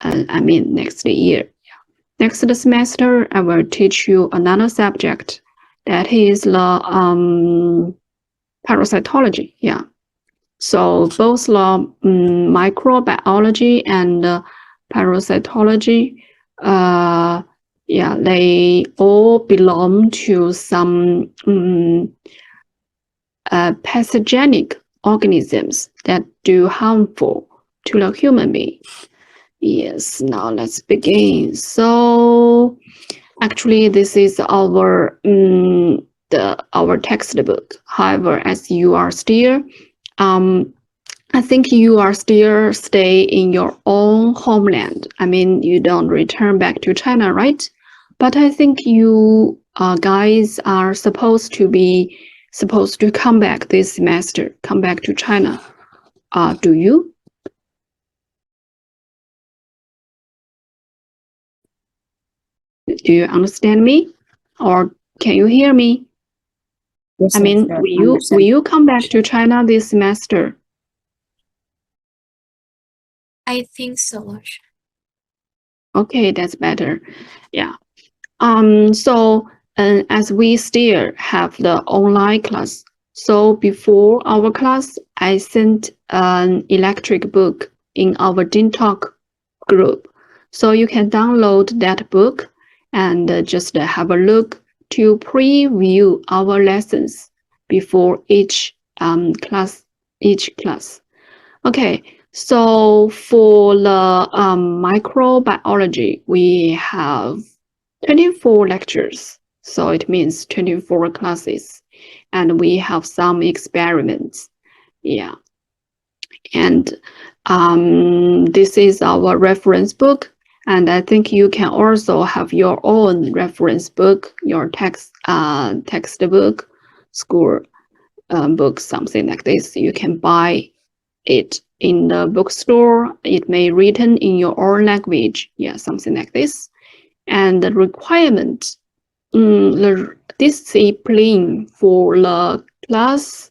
next year. Next semester, I will teach you another subject that is the parasitology. Yeah. So both the microbiology and parasitology, they all belong to some pathogenic organisms that do harmful to the human being. Yes, now let's begin. So actually, this is our textbook. However, as you are still, I think you are still stay in your own homeland. I mean, you don't return back to China, right? But I think you guys are supposed to come back this semester, come back to China. Do you? Do you understand me? Or can you hear me? Yes, I mean, will you come back to China this semester? I think so. Okay, that's better. Yeah. So as we still have the online class, so before our class, I sent an electric book in our DinTalk group. So you can download that book and just have a look to preview our lessons before each class. Okay, so for the microbiology, we have 24 lectures. So it means 24 classes. And we have some experiments. Yeah. And this is our reference book. And I think you can also have your own reference book, your textbook, school book, something like this. You can buy it in the bookstore. It may written in your own language. Yeah, something like this. And the requirement, the discipline for the class,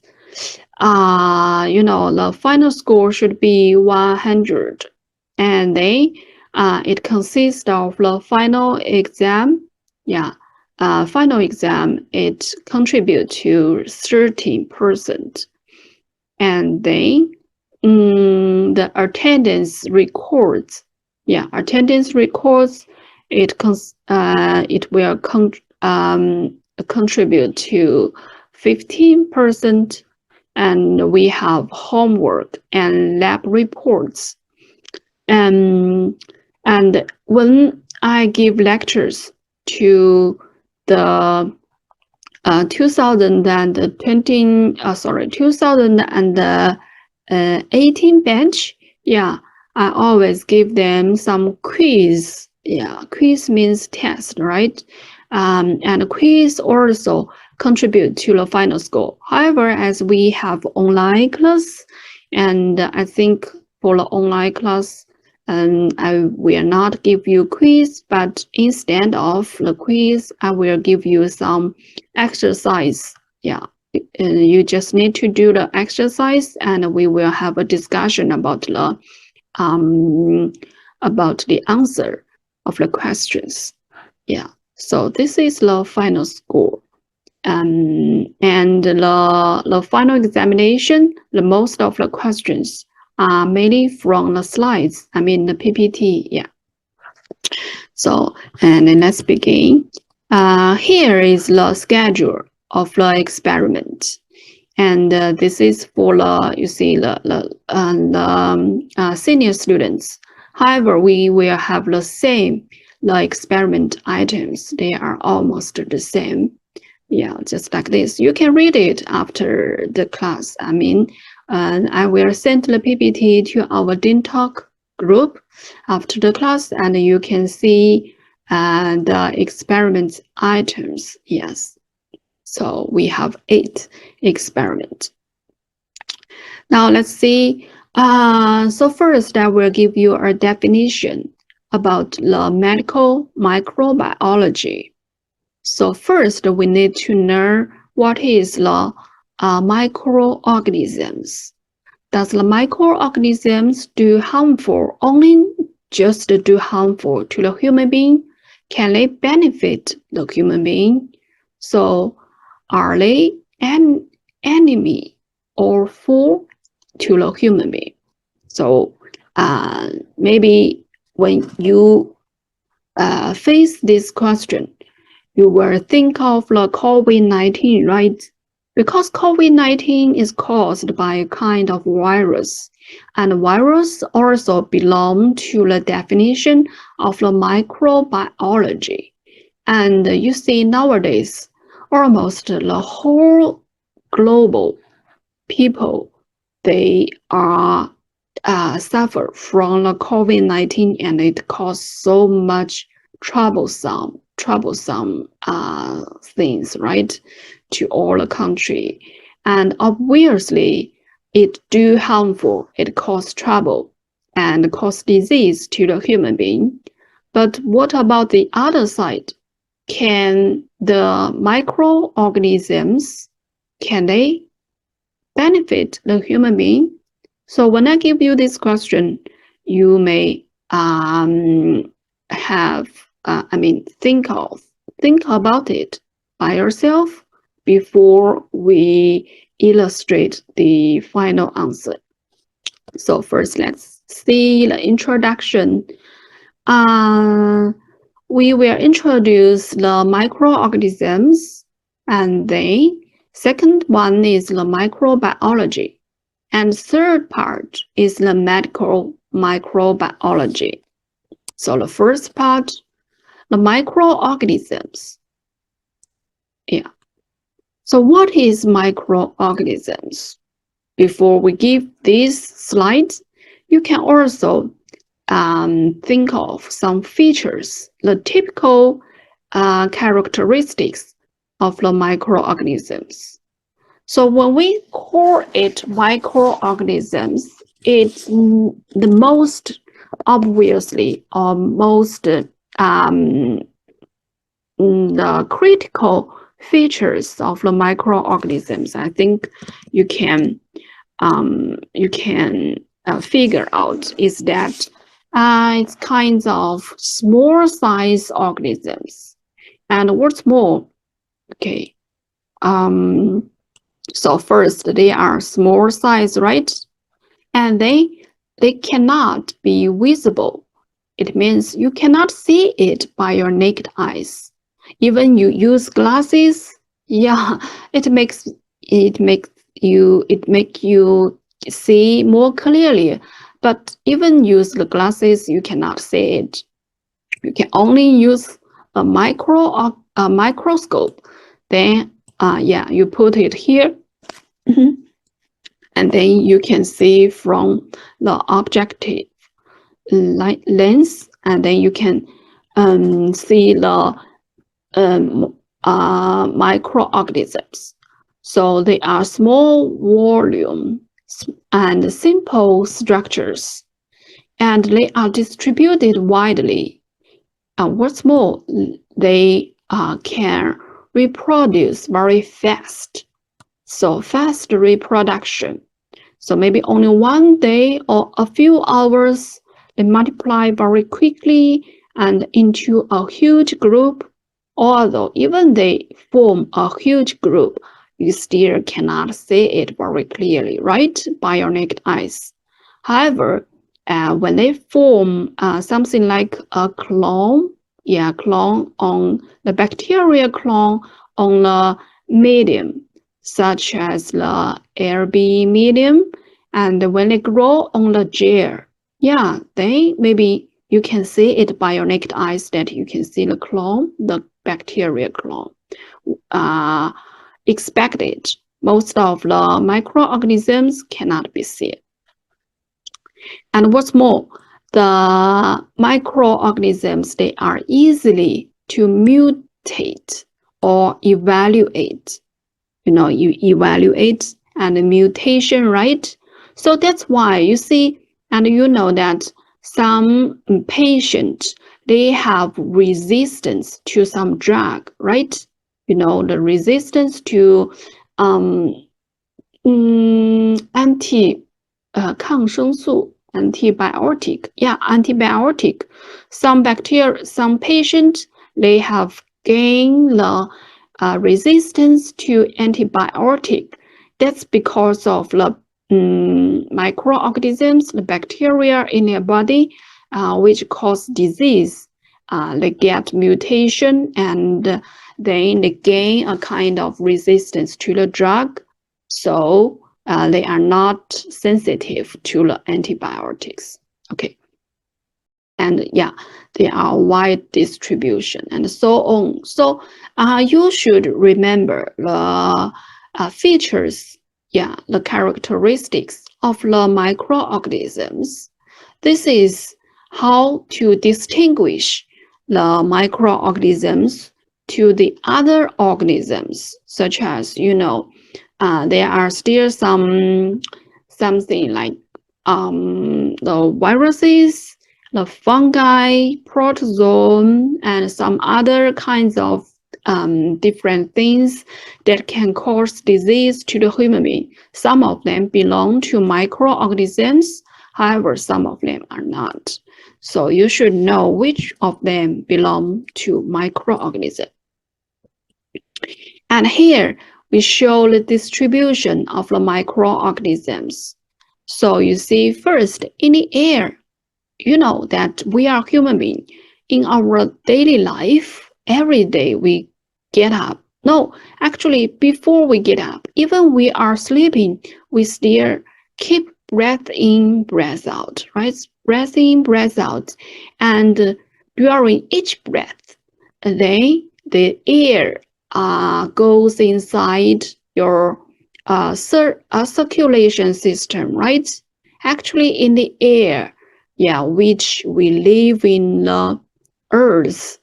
the final score should be 100. And then it consists of the final exam. Yeah, final exam, it contributes to 13%. And then the attendance records. Yeah, attendance records. It will contribute to 15%, and we have homework and lab reports. And when I give lectures to the 2018 batch, yeah, I always give them some quiz. Yeah, quiz means test, right? And quiz also contribute to the final score. However, as we have online class, and I think for the online class, I will not give you quiz, but instead of the quiz, I will give you some exercise. Yeah, you just need to do the exercise, and we will have a discussion about the answer of the questions. Yeah, so this is the final score. And the final examination, the most of the questions are mainly from the slides. I mean the PPT. Yeah. So and then let's begin. Here is the schedule of the experiment, and this is for the senior students. However, we will have the same experiment items. They are almost the same. Yeah, just like this. You can read it after the class. I mean, I will send the PPT to our DinTalk group after the class, and you can see the experiment items. Yes. So we have 8 experiments. Now let's see. So first, I will give you a definition about the medical microbiology. So first, we need to know what is the microorganisms. Does the microorganisms do harmful only just do harmful to the human being? Can they benefit the human being? So are they an enemy or foe to the human being? So maybe when you face this question, you will think of the COVID-19, right? Because COVID-19 is caused by a kind of virus, and virus also belong to the definition of the microbiology. And you see nowadays, almost the whole global people, they are suffer from the COVID-19, and it caused so much troublesome things, right, to all the country. And obviously, it do harmful, it cause trouble and cause disease to the human being. But what about the other side? Can the microorganisms, can they benefit the human being? So when I give you this question, you may think about it by yourself before we illustrate the final answer. So first, let's see the introduction. We will introduce the microorganisms, and then second one is the microbiology, and third part is the medical microbiology. So the first part, the microorganisms. Yeah. So what is microorganisms? Before we give these slides, you can also think of some features, the typical characteristics of the microorganisms. So when we call it microorganisms, it's the most obviously or most the critical features of the microorganisms. I think you can figure out is that it's kinds of small size organisms. And what's more, okay, so first they are small size, right? And they cannot be visible. It means you cannot see it by your naked eyes. Even you use glasses, yeah, it makes you see more clearly. But even use the glasses, you cannot see it. You can only use a microscope. Then, yeah, you put it here, and then you can see from the objective lens, and then you can see the microorganisms. So they are small volume and simple structures, and they are distributed widely. What's more, they can reproduce very fast. So fast reproduction. So maybe only one day or a few hours, they multiply very quickly and into a huge group. Although even they form a huge group, you still cannot see it very clearly, right, by your naked eyes. However, when they form something like a clone, clone on the bacteria clone on the medium, such as the LB medium, and when they grow on the gel, then maybe you can see it by your naked eyes that you can see the clone, the bacteria clone. Expected, most of the microorganisms cannot be seen. And what's more, the microorganisms, they are easily to mutate or evaluate. You evaluate and mutation, right? So that's why you see, and you know that some patients, they have resistance to some drug, right? The resistance to anti 抗生素 antibiotic. Yeah, antibiotic. Some bacteria, some patients, they have gained the resistance to antibiotic. That's because of the microorganisms, the bacteria in their body, which cause disease. They get mutation and then they gain a kind of resistance to the drug. So they are not sensitive to the antibiotics. Okay. And yeah, they are wide distribution and so on. So you should remember the features, yeah, the characteristics of the microorganisms. This is how to distinguish the microorganisms to the other organisms, such as, there are still something like the viruses, the fungi, protozoan, and some other kinds of different things that can cause disease to the human being. Some of them belong to microorganisms, however, some of them are not. So you should know which of them belong to microorganisms. And here we show the distribution of the microorganisms. So you see, first, in the air, you know that we are human beings. In our daily life, every day we get up. No, actually, before we get up, even we are sleeping, we still keep breath in, breath out, right? Breath in, breath out. And during each breath, then the air goes inside your circulation system, right? Actually, in the air, yeah, which we live in the earth,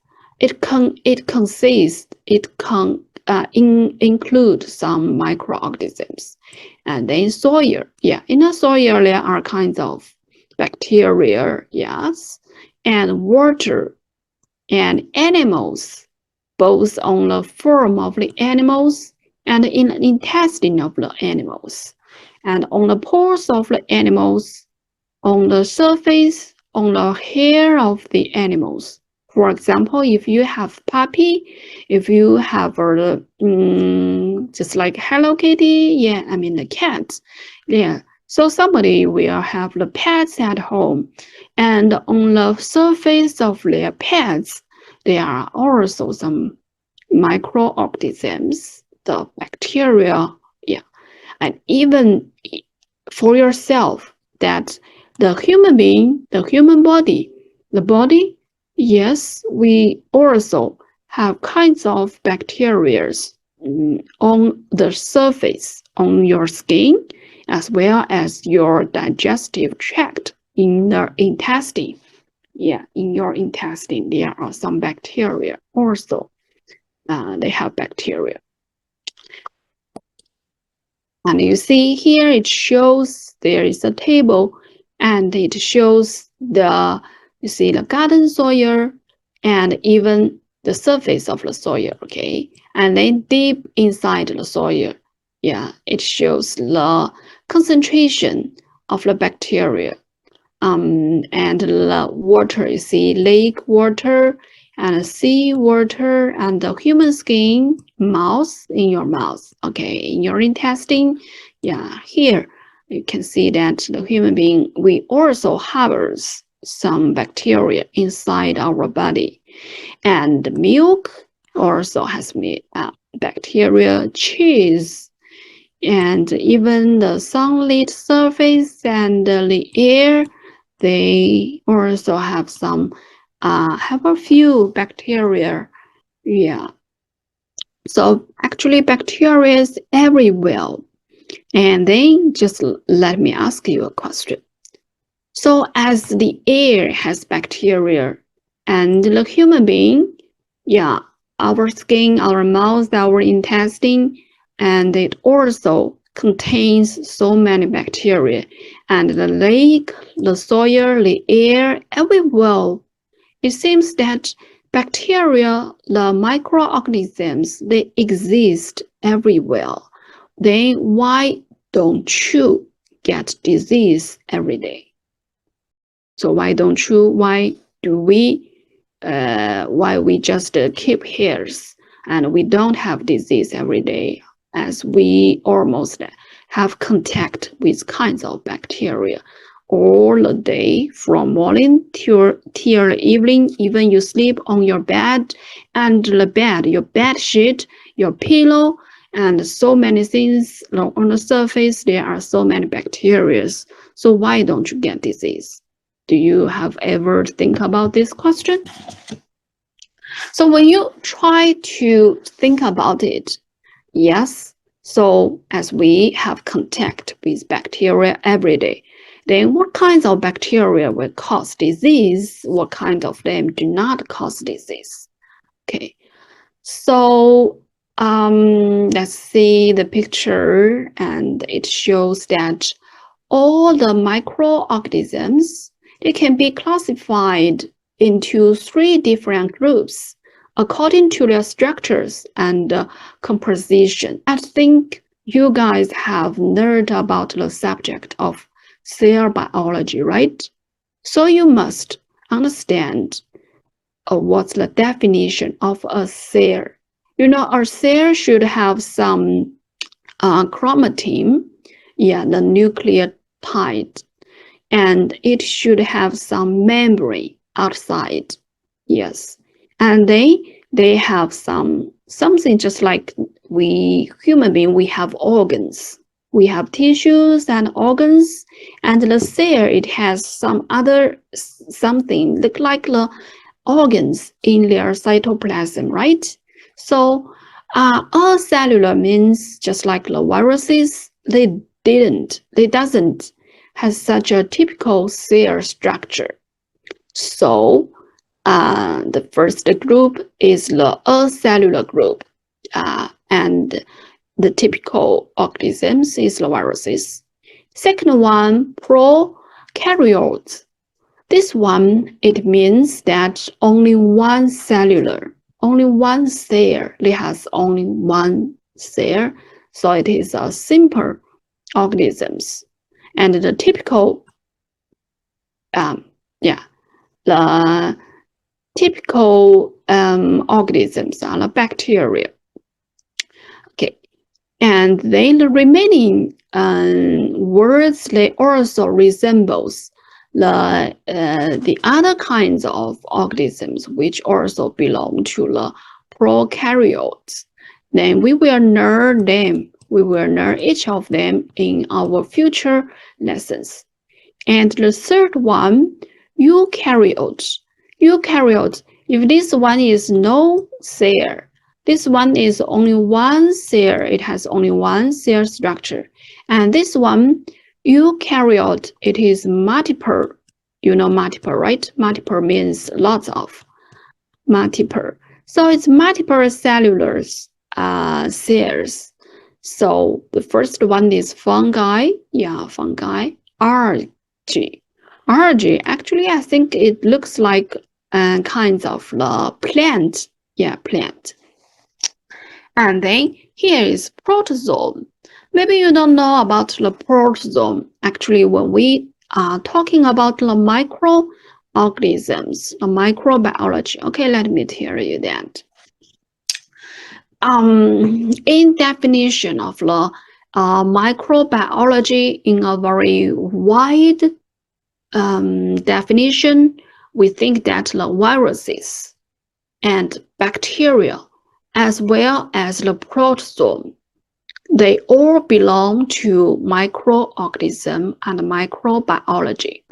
include some microorganisms, and then soil. Yeah, in the soil there are kinds of bacteria, yes, and water and animals, both on the form of the animals and in the intestine of the animals, and on the pores of the animals, on the surface, on the hair of the animals. For example, if you have puppy, if you have just like Hello Kitty, yeah, I mean the cat, yeah. So somebody will have the pets at home, and on the surface of their pets, there are also some microorganisms, the bacteria, yeah, and even for yourself that the human being, the human body, the body, yes, we also have kinds of bacteria on the surface, on your skin, as well as your digestive tract in the intestine. Yeah, in your intestine, there are some bacteria also. They have bacteria. And you see here, it shows there is a table and it shows you see the garden soil and even the surface of the soil, okay? And then deep inside the soil, yeah, it shows the concentration of the bacteria. And the water, you see lake water and sea water and the human skin, mouth, in your mouth, okay, in your intestine. Yeah, here you can see that the human being, we also harbors some bacteria inside our body. And milk also has bacteria, cheese, and even the sunlit surface and the air, they also have a few bacteria. Yeah. So actually bacteria is everywhere. And then just let me ask you a question. So as the air has bacteria and the human being, yeah, our skin, our mouth, our intestine, and it also contains so many bacteria. And the lake, the soil, the air, everywhere, it seems that bacteria, the microorganisms, they exist everywhere. Then why don't you get disease every day? So why we just keep hairs and we don't have disease every day, as we almost have contact with kinds of bacteria all the day, from morning till evening. Even you sleep on your bed, and the bed, your bed sheet, your pillow, and so many things on the surface, there are so many bacteria. So why don't you get disease? Do you have ever think about this question? So when you try to think about it, yes, so as we have contact with bacteria every day, then what kinds of bacteria will cause disease? What kind of them do not cause disease? Okay, so let's see the picture, and it shows that all the microorganisms, they can be classified into 3 different groups according to their structures and composition. I think you guys have learned about the subject of cell biology, right? So you must understand what's the definition of a cell. You know, a cell should have some chromatin, yeah, the nucleotide, and it should have some membrane outside. Yes, and they have something just like we human being. We have organs. We have tissues and organs, and the cell, it has some other something look like the organs in their cytoplasm, right? So all cellular means just like the viruses, they doesn't has such a typical cell structure. So the first group is the acellular group, and the typical organisms is the viruses. Second one, prokaryotes. This one, it means that only one cell, it has only one cell, so it is a simple organisms. And the typical, the typical organisms are the bacteria. Okay, and then the remaining words, they also resembles the other kinds of organisms which also belong to the prokaryotes. Then we will learn them. We will learn each of them in our future lessons. And the third one, eukaryotes. Eukaryotes, if this one is no cell, this one is only one cell, it has only one cell structure. And this one, eukaryote, it is multiple. You know multiple, right? Multiple means lots of. Multiple. So it's multiple cellular cells. So the first one is fungi. Yeah, fungi. Algae. Algae, actually, I think it looks like kinds of the plant. Yeah, plant. And then here is protozoan. Maybe you don't know about the protozoan. Actually, when we are talking about the microorganisms, the microbiology. Okay, let me tell you that. In definition of the microbiology, in a very wide definition, we think that the viruses and bacteria, as well as the protozoan, they all belong to microorganism and microbiology.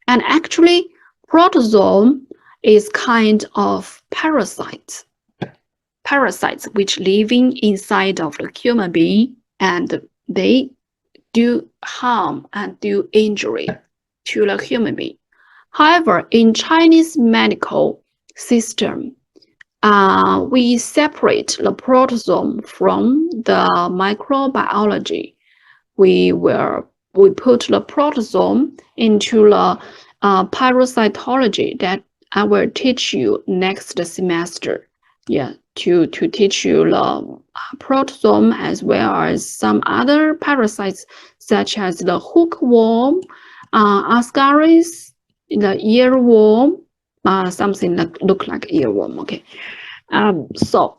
And actually, protozoan is kind of parasites which living inside of the human being, and they do harm and do injury to the human being. However, in Chinese medical system, we separate the protozoan from the microbiology. We put the protozoan into the parasitology that I will teach you next semester. Yeah, to teach you the protozoan as well as some other parasites such as the hookworm, ascaris, the earworm, something that look like earworm. Okay. So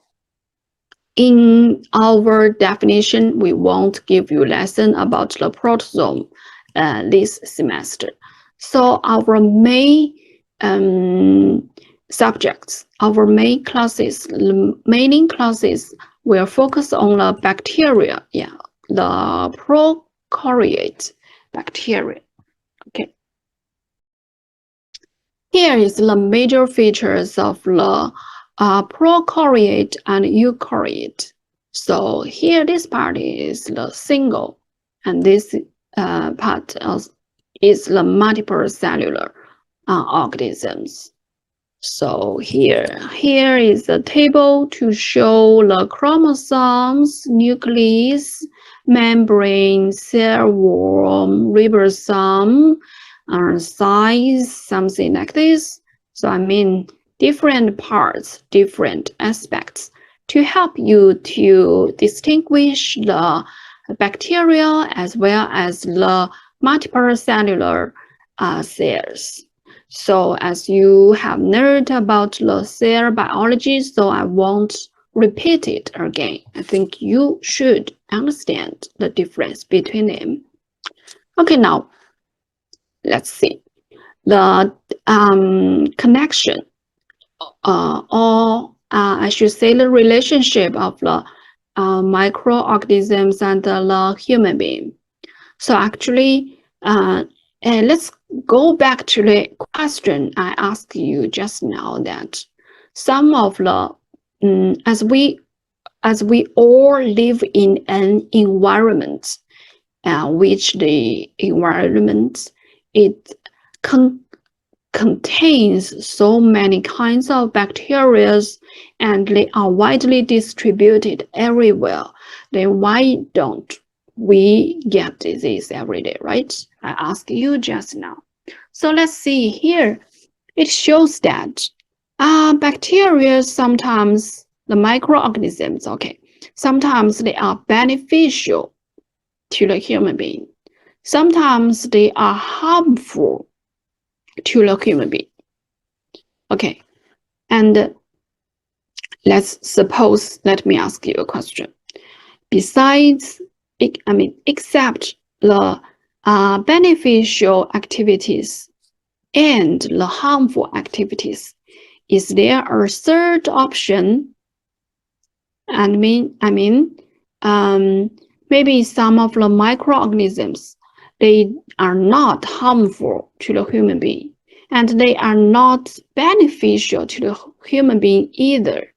in our definition, we won't give you lesson about the protozoan this semester. So our main subjects, our main classes, remaining classes will focus on the bacteria, the prokaryote bacteria. Okay. Here is the major features of the prokaryote and eukaryote. So here this part is the single, and this part is the multiple cellular organisms. So here is a table to show the chromosomes, nucleus, membrane, cell wall, ribosome, size, something like this. So I mean different parts, different aspects to help you to distinguish the bacteria as well as the multiple cellular cells. So as you have learned about the cell biology, so I won't repeat it again. I think you should understand the difference between them. Okay, now let's see the connection, or I should say the relationship of the microorganisms and the human being. So actually, and let's go back to the question I asked you just now, that some of the as we all live in an environment, which the environment it contains so many kinds of bacteria, and they are widely distributed everywhere. Then why don't we get disease every day, right? I asked you just now. So let's see here. It shows that bacteria sometimes, the microorganisms, okay, sometimes they are beneficial to the human being. Sometimes they are harmful to the human being. Okay, and let me ask you a question. Besides, except the beneficial activities and the harmful activities, is there a third option? Maybe some of the microorganisms, they are not harmful to the human being, and they are not beneficial to the human being either.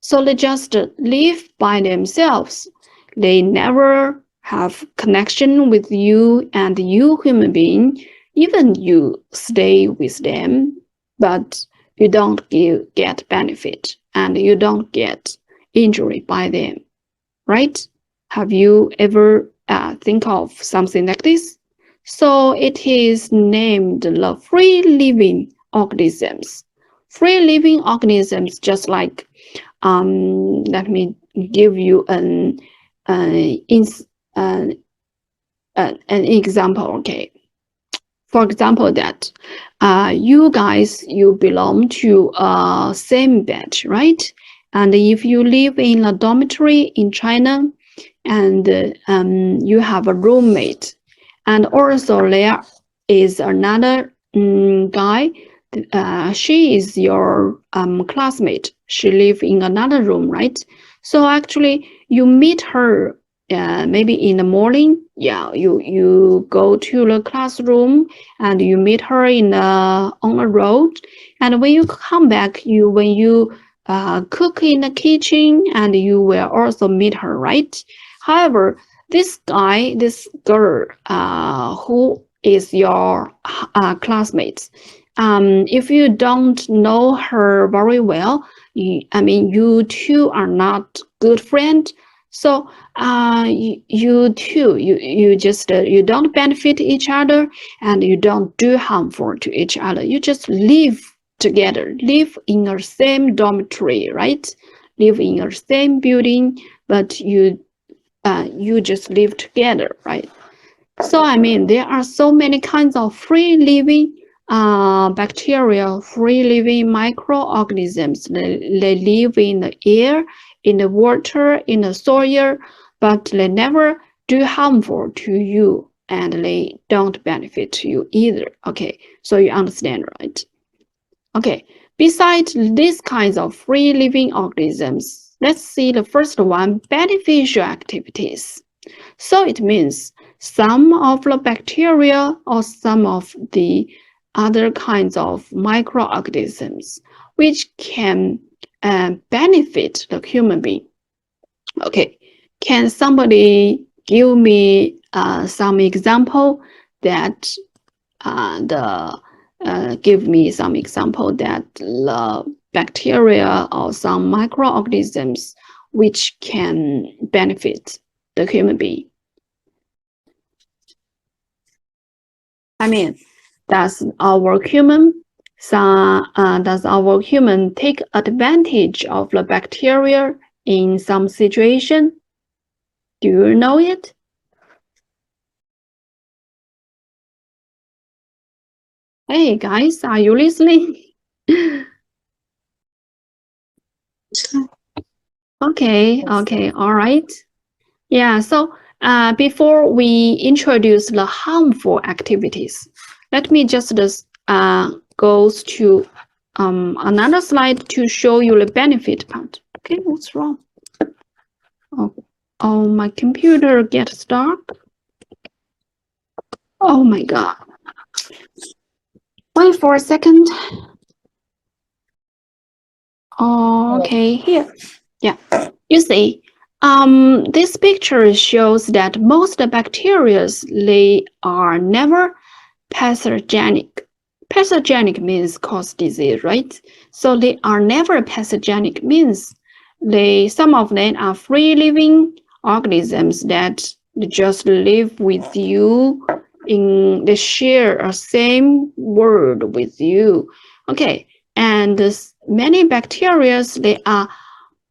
So they just live by themselves. They never have connection with you and you human being. Even you stay with them, but you don't get benefit and you don't get injury by them, right? Have you ever think of something like this? So it is named the free living organisms. Free living organisms, just like let me give you an example. Okay, for example, that you guys, you belong to a same batch, right? And if you live in a dormitory in China, and you have a roommate, and also there is another guy, she is your classmate. She lives in another room, right? So actually, you meet her maybe in the morning. Yeah, you go to the classroom and you meet her on the road. And when you come back, when you cook in the kitchen, and you will also meet her, right? However, this girl, who is your classmate, if you don't know her very well, you two are not good friends. So you two, you just you don't benefit each other, and you don't do harmful to each other. You just live together, live in the same dormitory, right? Live in the same building, but you just live together, right? So there are so many kinds of free living bacteria, free-living microorganisms. They live in the air, in the water, in the soil, but they never do harmful to you and they don't benefit you either. Okay, so you understand, right? Okay, besides these kinds of free-living organisms, let's see the first one, beneficial activities. So it means some of the bacteria or some of the other kinds of microorganisms which can benefit the human being. Okay, can somebody give me some example that give me some example that the bacteria or some microorganisms which can benefit the human being? I mean, does our human take advantage of the bacteria in some situation? Do you know it? Hey guys, are you listening? Okay, all right. Yeah, so before we introduce the harmful activities, let me just go to another slide to show you the benefit part. Okay, what's wrong? Oh, my computer gets stuck. Oh my God. Wait for a second. Oh, okay, here. Yeah, you see, this picture shows that most bacteria, they are never pathogenic. Pathogenic means cause disease, right? So they are never pathogenic means some of them are free living organisms that just live with you they share a same world with you. Okay, and many bacteria they are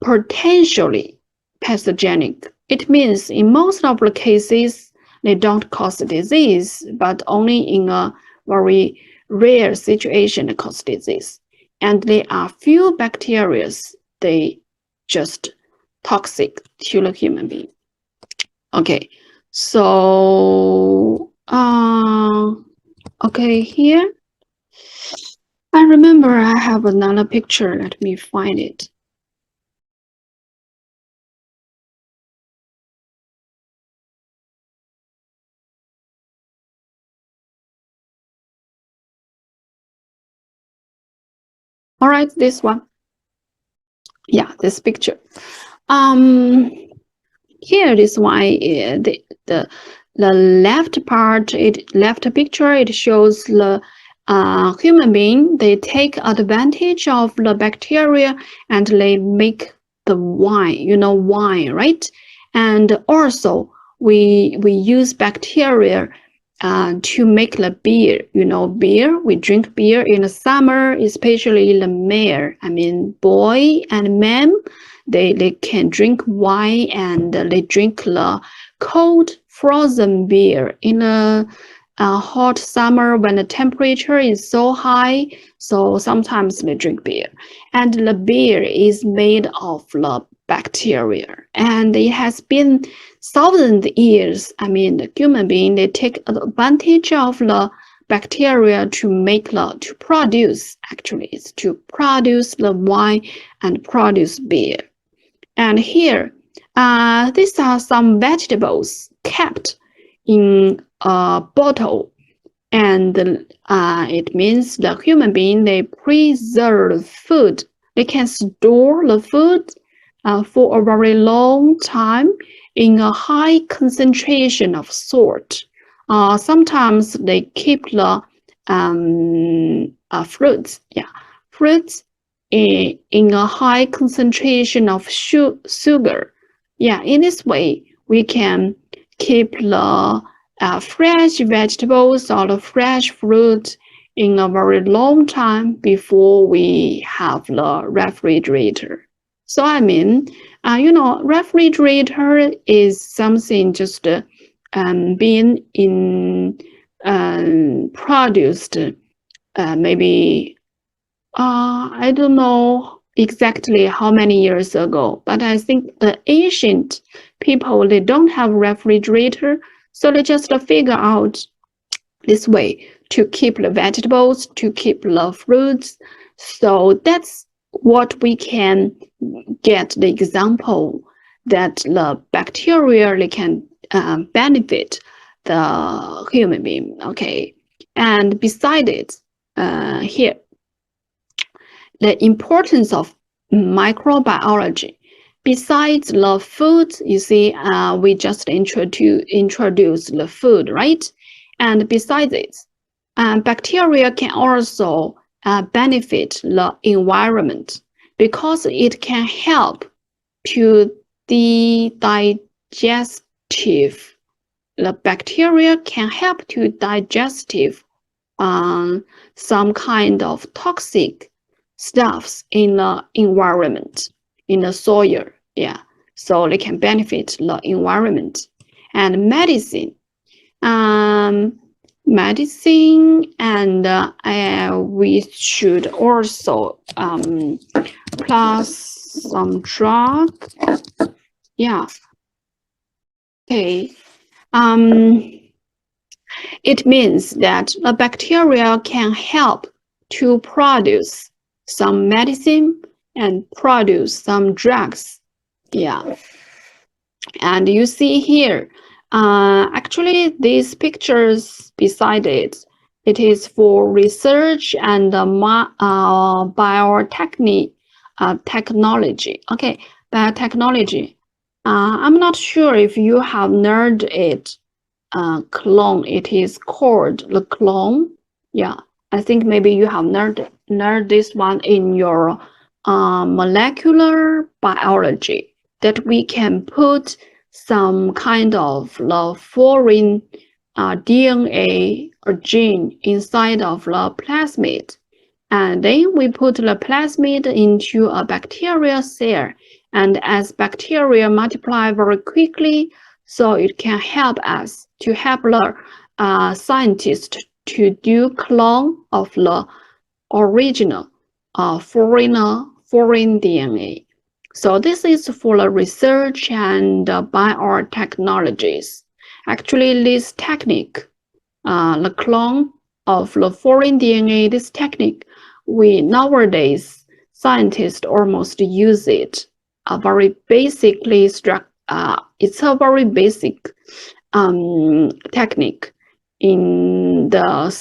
potentially pathogenic. It means in most of the cases, they don't cause disease, but only in a very rare situation they cause disease. And there are few bacteria, they just toxic to the human being. Okay, so, okay, here. I remember I have another picture. Let me find it. All right, this one. Yeah, this picture. Here this one, the left part, left picture, it shows the human being. They take advantage of the bacteria and they make the wine. You know wine, right? And also we use bacteria to make the beer. You know, beer. We drink beer in the summer, especially the male. I mean, boy and man, they can drink wine and they drink the cold frozen beer in a hot summer when the temperature is so high. So sometimes they drink beer, and the beer is made of the bacteria, and it has been thousands of years. I mean, the human being they take advantage of the bacteria to produce the wine and produce beer. And here, these are some vegetables kept in a bottle, and it means the human being they preserve food. They can store the food for a very long time in a high concentration of salt. Sometimes they keep the fruits, fruits in a high concentration of sugar. Yeah, in this way we can keep the fresh vegetables or the fresh fruit in a very long time before we have the refrigerator. So I mean, refrigerator is something just being produced maybe I don't know exactly how many years ago, but I think the ancient people, they don't have refrigerator, so they just figure out this way to keep the vegetables, to keep the fruits. So that's what we can get the example that the bacteria, they can benefit the human being. Okay, and beside it, here the importance of microbiology. Besides the food, you see, we just introduce the food, right? And besides it, bacteria can also benefit the environment because it can help to the digestive. The bacteria can help to digestive some kind of toxic stuffs in the environment, in the soil. Yeah, so they can benefit the environment. And medicine, um, and we should also plus some drug. Yeah. Okay. It means that a bacteria can help to produce some medicine and produce some drugs. Yeah. And you see here, actually these pictures beside it, it is for research and technology. Okay, biotechnology. I'm not sure if you have learned it. Clone. It is called the clone. Yeah, I think maybe you have learned this one in your molecular biology, that we can put some kind of the foreign DNA or gene inside of the plasmid. And then we put the plasmid into a bacteria cell. And as bacteria multiply very quickly, so it can help us to help the scientists to do clone of the original foreign DNA. So this is for the research and biotechnologies. Actually, this technique, the clone of the foreign DNA, this technique, we nowadays scientists almost use it. Very basically it's a very basic technique in the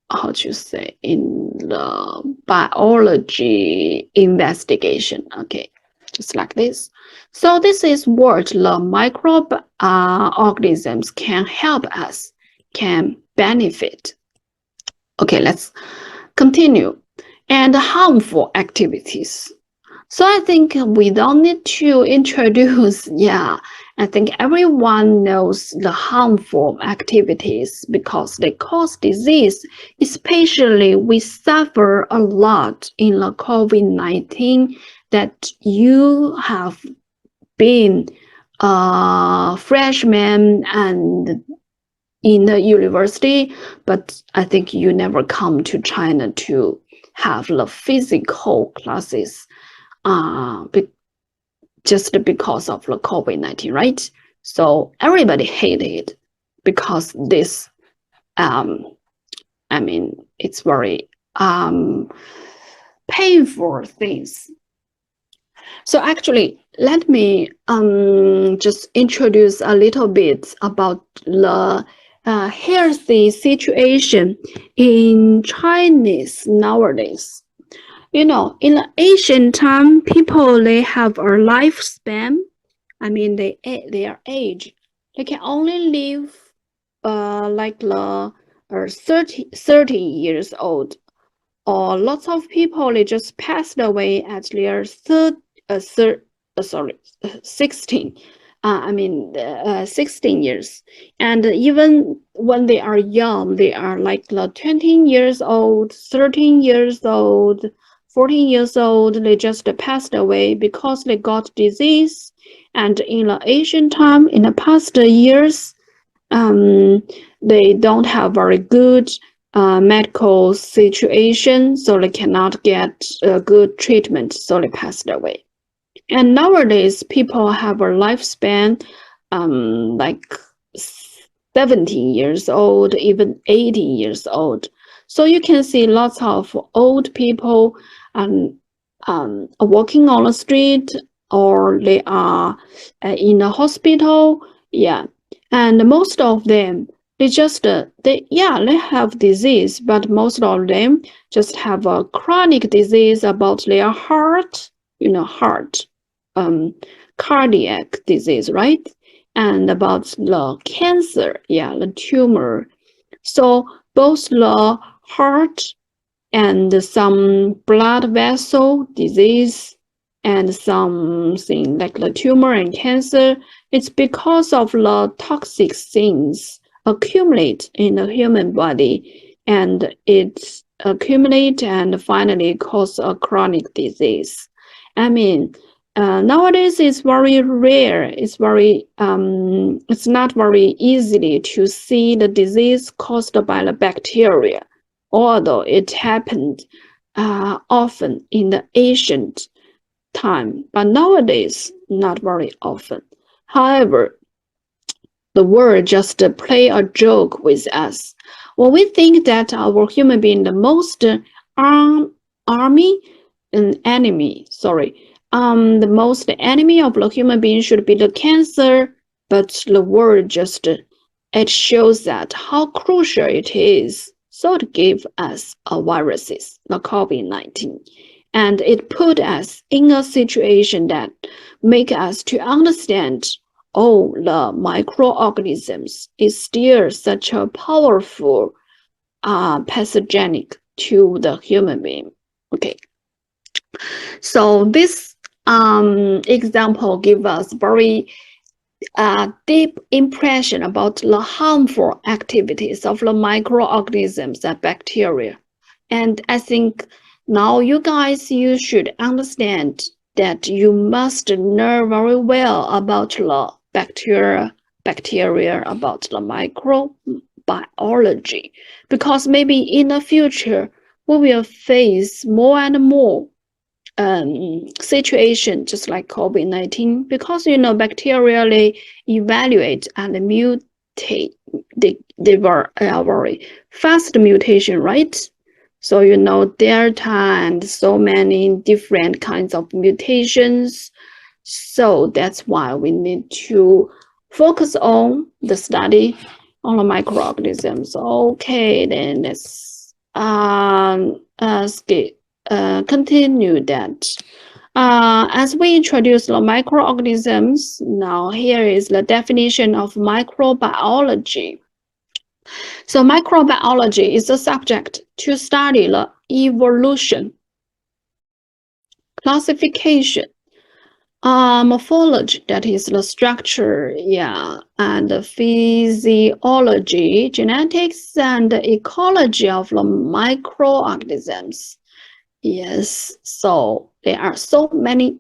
how to say, in the biology investigation. Okay, just like this. So this is what the microorganisms can help us, can benefit. Okay, let's continue. And harmful activities. So I think we don't need to introduce, yeah, I think everyone knows the harmful activities because they cause disease. Especially we suffer a lot in the COVID-19, that you have been a freshman and in the university, but I think you never come to China to have the physical classes just because of the COVID-19, right? So everybody hated it because this, I mean, it's very painful things. So actually, let me just introduce a little bit about the healthy situation in Chinese nowadays. You know, in the ancient time, people, they have a lifespan. I mean, their age, they can only live like the 30 years old. Or lots of people, they just passed away at their 16. 16 years. And even when they are young, they are like 20 years old, 13 years old, 14 years old, they just passed away because they got disease. And in the ancient time, in the past years, they don't have very good medical situation, so they cannot get good treatment, so they passed away. And nowadays, people have a lifespan like 70 years old, even 80 years old. So you can see lots of old people walking on the street, or they are in a hospital. Yeah, and most of them they just they have disease, but most of them just have a chronic disease about their heart, heart, um, cardiac disease, right? And about the cancer, the tumor. So both the heart and some blood vessel disease and something like the tumor and cancer, it's because of the toxic things accumulate in the human body, and it accumulate and finally cause a chronic disease. I mean, nowadays it's very rare. It's not very easily to see the disease caused by the bacteria, although it happened often in the ancient time, but nowadays not very often. However, the world just play a joke with us. When we think that our human being the most army and enemy, the most enemy of the human being should be the cancer, but the world just it shows that how crucial it is. So it gave us a viruses, the COVID-19, and it put us in a situation that make us to understand, oh, the microorganisms is still such a powerful pathogenic to the human being. Okay, so this example give us very deep impression about the harmful activities of the microorganisms and bacteria. And I think now you should understand that you must know very well about the bacteria, about the microbiology, because maybe in the future we will face more and more situation just like COVID-19, because bacteria they evaluate and mutate. They were a very fast mutation, right? So delta and so many different kinds of mutations. So that's why we need to focus on the study on the microorganisms. Okay, then let's continue that. As we introduce the microorganisms, now here is the definition of microbiology. So microbiology is a subject to study the evolution, classification, morphology, that is the structure, and the physiology, genetics, and the ecology of the microorganisms. Yes, so there are so many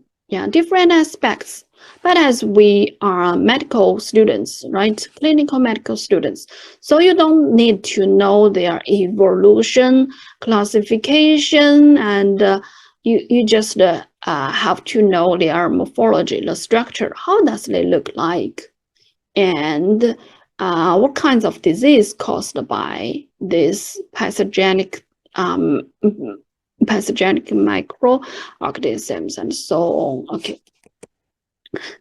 different aspects. But as we are medical students, right, clinical medical students, so you don't need to know their evolution, classification, and you just have to know their morphology, the structure, how does they look like, and what kinds of disease caused by this pathogenic microorganisms and so on. Okay.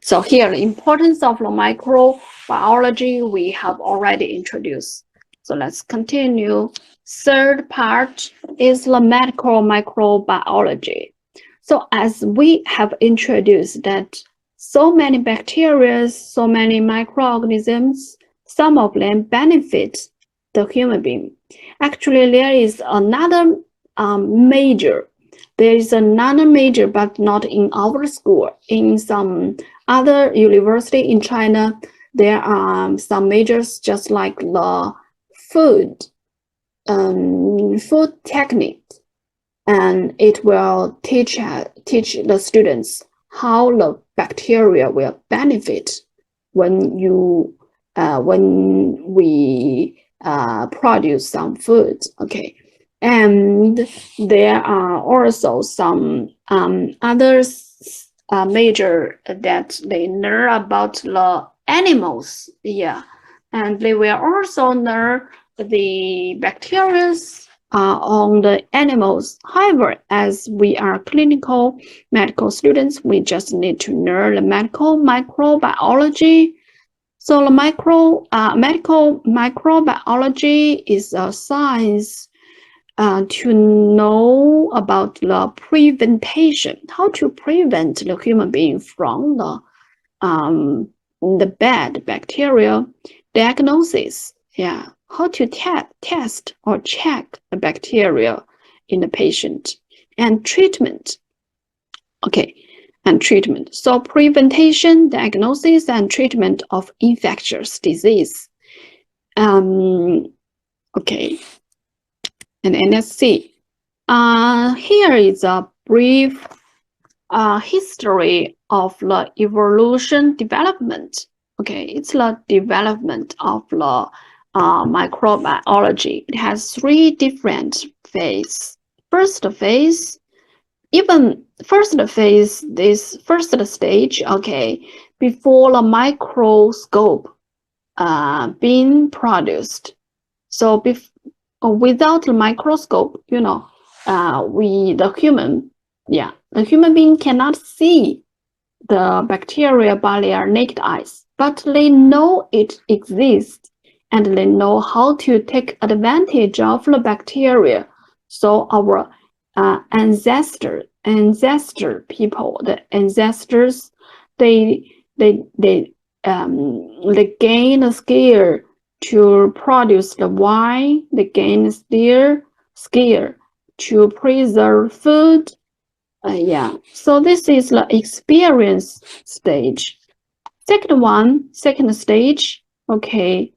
So here, the importance of the microbiology we have already introduced. So let's continue. Third part is the medical microbiology. So as we have introduced that so many bacteria, so many microorganisms, some of them benefit the human being. Actually, there is another major, but not in our school. In some other university in China, there are some majors just like the food technique, and it will teach the students how the bacteria will benefit when we produce some food. Okay, and there are also some other major that they learn about the animals. Yeah, and they will also learn the bacteria on the animals. However, as we are clinical medical students, we just need to learn the medical microbiology. So the medical microbiology is a science to know about the prevention, how to prevent the human being from the bad bacteria, diagnosis, yeah, how to test or check the bacteria in the patient, and treatment. Okay, and treatment. So prevention, diagnosis, and treatment of infectious disease. Okay, and let's see. Here is a brief history of the evolution development. Okay, it's the development of the microbiology. It has three different phases. First phase, this first stage, okay, before the microscope being produced. So without the microscope, the human being cannot see the bacteria by their naked eyes, but they know it exists and they know how to take advantage of the bacteria. So our ancestor people, the ancestors, they gain a skill to produce the wine. They gain skill to preserve food. So this is the experience stage. Second stage, okay.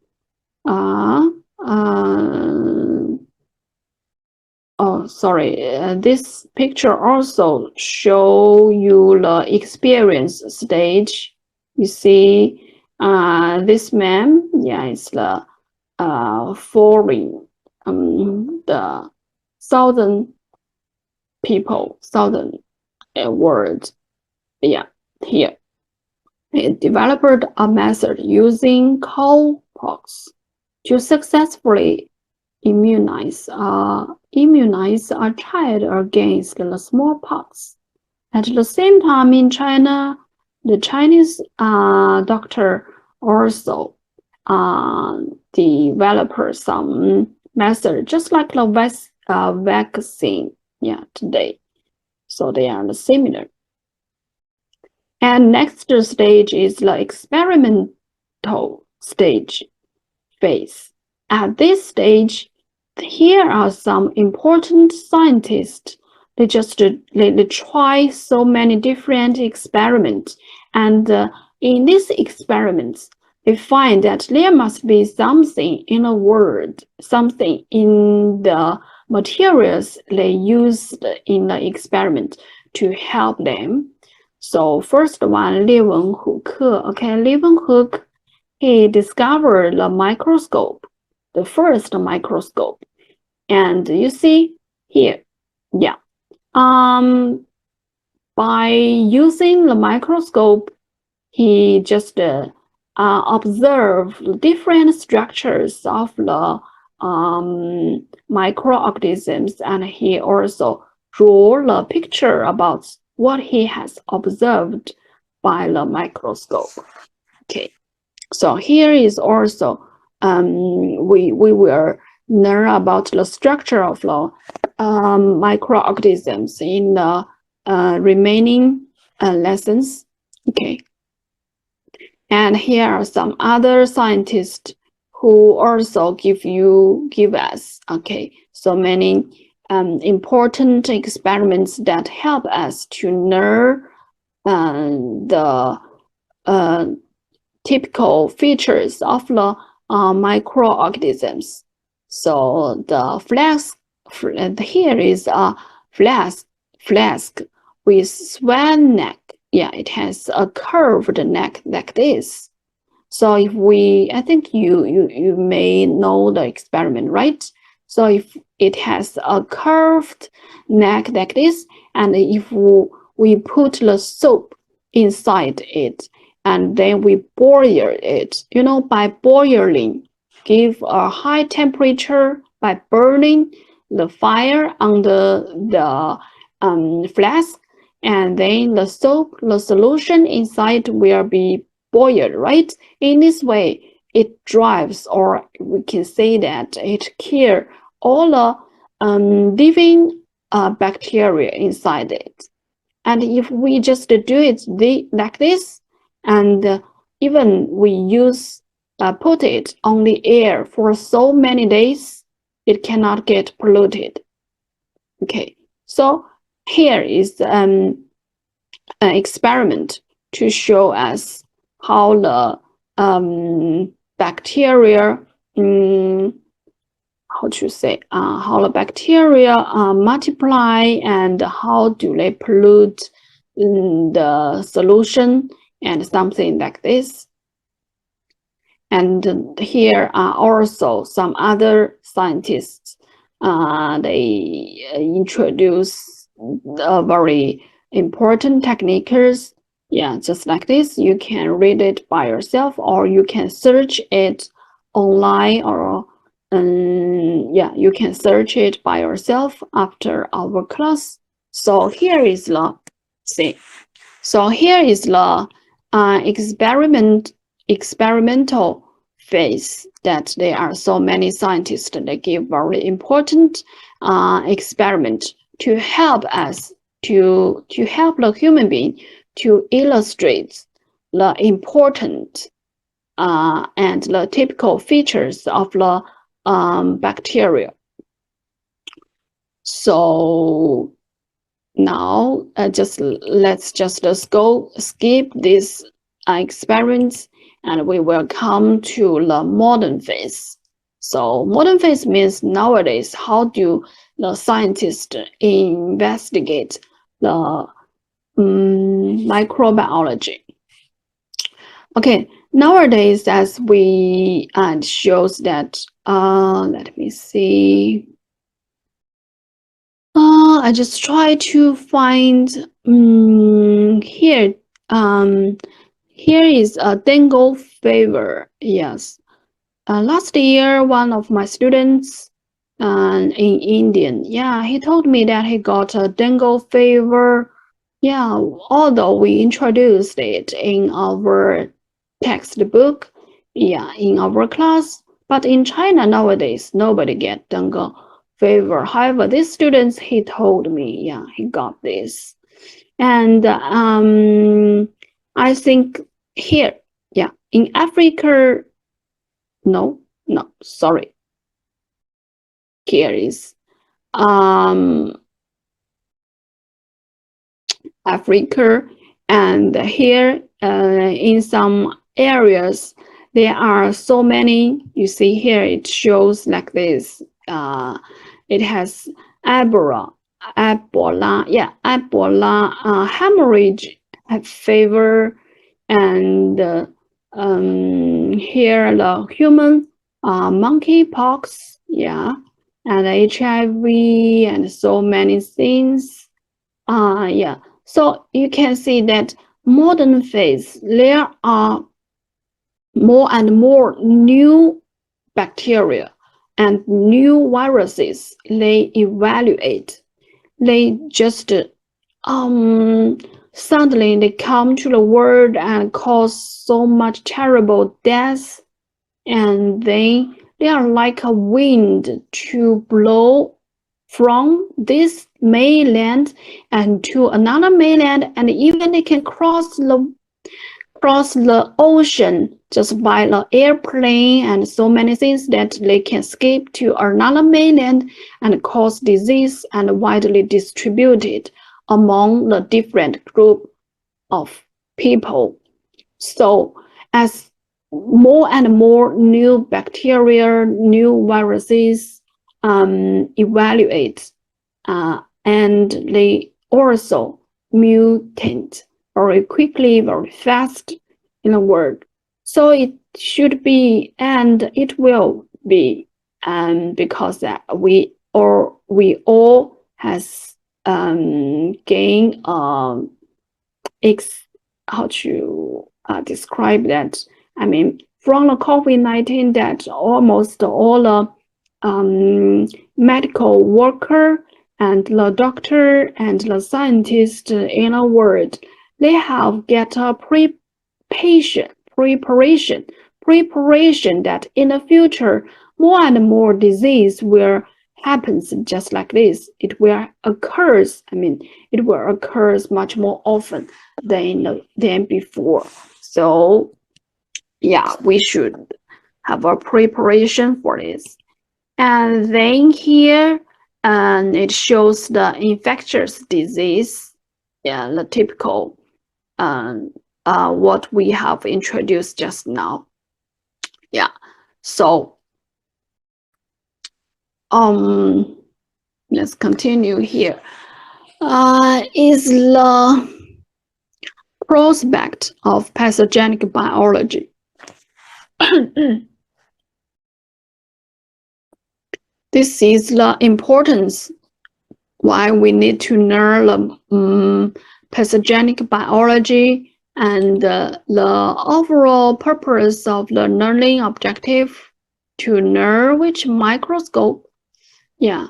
Oh, sorry. This picture also show you the experience stage. You see, this man, it's the foreign, the southern people, southern world. Here. It developed a method using cowpox to successfully immunize a child against the smallpox. At the same time, in China, the Chinese doctor also developed some method, just like the vaccine, today. So they are similar. And next stage is the experimental stage phase. At this stage, here are some important scientists. They try so many different experiments, and in these experiments, they find that there must be something in the world, something in the materials they used in the experiment to help them. So first one, Leeuwenhoek. Okay, Leeuwenhoek, he discovered the microscope, the first microscope. And you see here, by using the microscope, he just observed different structures of the microorganisms, and he also drew the picture about what he has observed by the microscope. Okay, so here is also we will learn about the structure of the microorganisms in the remaining lessons. Okay, and here are some other scientists who also give us so many important experiments that help us to learn the typical features of the microorganisms. So the flask, here is a flask with swan neck. It has a curved neck like this. So if I think you may know the experiment, right? So if it has a curved neck like this, and if we put the soap inside it, and then we boil it, by boiling, give a high temperature by burning the fire on the flask, and then the soap, the solution inside will be boiled, right? In this way, it drives, or we can say that it kills all the living bacteria inside it. And if we just do it like this, and even we put it on the air for so many days, it cannot get polluted. Okay, so here is an experiment to show us how the bacteria, how the bacteria multiply, and how do they pollute the solution, and something like this. And here are also some other scientists. They introduce very important techniques. Yeah, just like this. You can read it by yourself, or you can search it online, or yeah, you can search it by yourself after our class. So here is the experimental phase, that there are so many scientists that give very important experiment to help us to help the human being to illustrate the important and the typical features of the bacteria. So now let's just skip these experiments, and we will come to the modern phase. So modern phase means nowadays, how do the scientists investigate the microbiology? Okay, nowadays, as we shows that let me see. I just try to find here. Here is a dengue fever. Yes. Last year, one of my students in Indian, yeah, he told me that he got a dengue fever. Yeah, although we introduced it in our textbook, yeah, in our class, but in China nowadays, nobody get dengue fever. However, these students, he told me, yeah, he got this. And I think here, yeah, in Africa, no, sorry. Here is Africa, and here in some areas there are so many. You see here, it shows like this. It has Ebola, yeah, Ebola, hemorrhage, fever, and here the human monkeypox, yeah, and HIV, and so many things. Yeah. So you can see that modern phase, there are more and more new bacteria and new viruses. They evaluate. They just suddenly they come to the world and cause so much terrible death, and they are like a wind to blow from this mainland and to another mainland, and even they can cross the ocean just by the airplane, and so many things that they can escape to another mainland and cause disease, and widely distributed among the different group of people. So as more and more new bacteria, new viruses evaluate, and they also mutate very quickly, very fast in the world. So it should be, and it will be, because that we all has gained how to describe that. I mean, from the COVID-19, that almost all the medical worker and the doctor and the scientist in the world, they have get a preparation that in the future more and more disease will happens just like this. It will occurs. I mean, it will occurs much more often than before. So yeah, we should have a preparation for this. And then here, and it shows the infectious disease, yeah, the typical, what we have introduced just now. Yeah, so let's continue here. Is the prospect of pathogenic biology. This is the importance why we need to learn the pathogenic biology and the overall purpose of the learning objective to learn which microscope, yeah,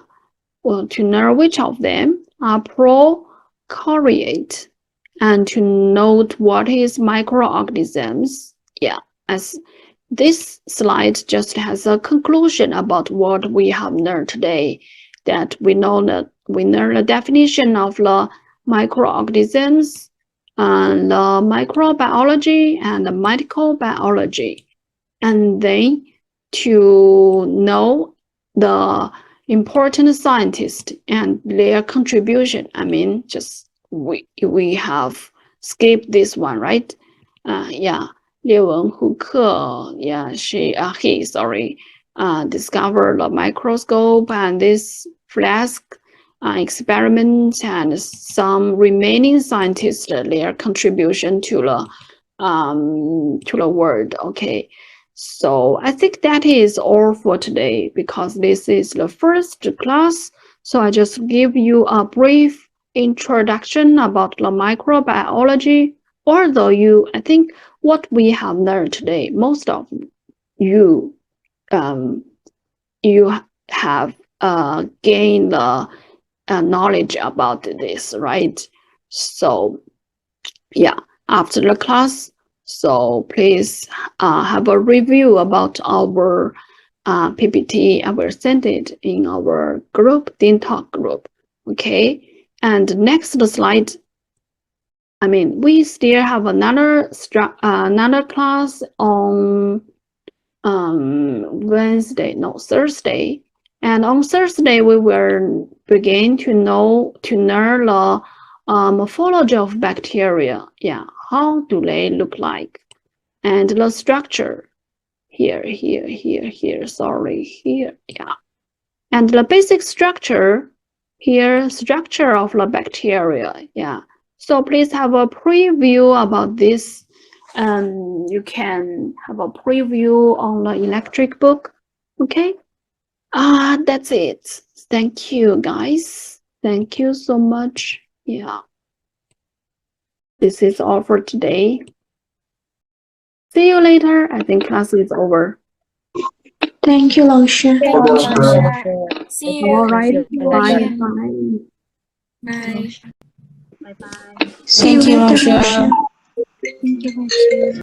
well, to learn which of them are prokaryote and to note what is microorganisms. Yeah, as this slide just has a conclusion about what we have learned today, that we know that we learn the definition of the microorganisms and the microbiology and the medical biology, and then to know the important scientists and their contribution. I mean, just we have skipped this one, right? Yeah. 列文虎克, yeah, he, sorry, discovered the microscope and this flask experiment, and some remaining scientists their contribution to the world. Okay, so I think that is all for today because this is the first class. So I just give you a brief introduction about the microbiology. Although I think what we have learned today, most of you, you have gained the knowledge about this, right? So yeah, after the class, so please have a review about our PPT. I will send it in our group, Dean Talk group. Okay, and next slide. I mean, we still have another class on Thursday. And on Thursday, we will begin to learn the morphology of bacteria. Yeah, how do they look like? And the structure. Here. Sorry, here. Yeah. And the basic structure here, structure of the bacteria. Yeah. So please have a preview about this. You can have a preview on the electric book. Okay. That's it. Thank you, guys. Thank you so much. Yeah. This is all for today. See you later. I think class is over. Thank you, 老师。 Thank you, 老师. See you. All right. Bye. Bye. See you later, 老师。 Thank you, 老师.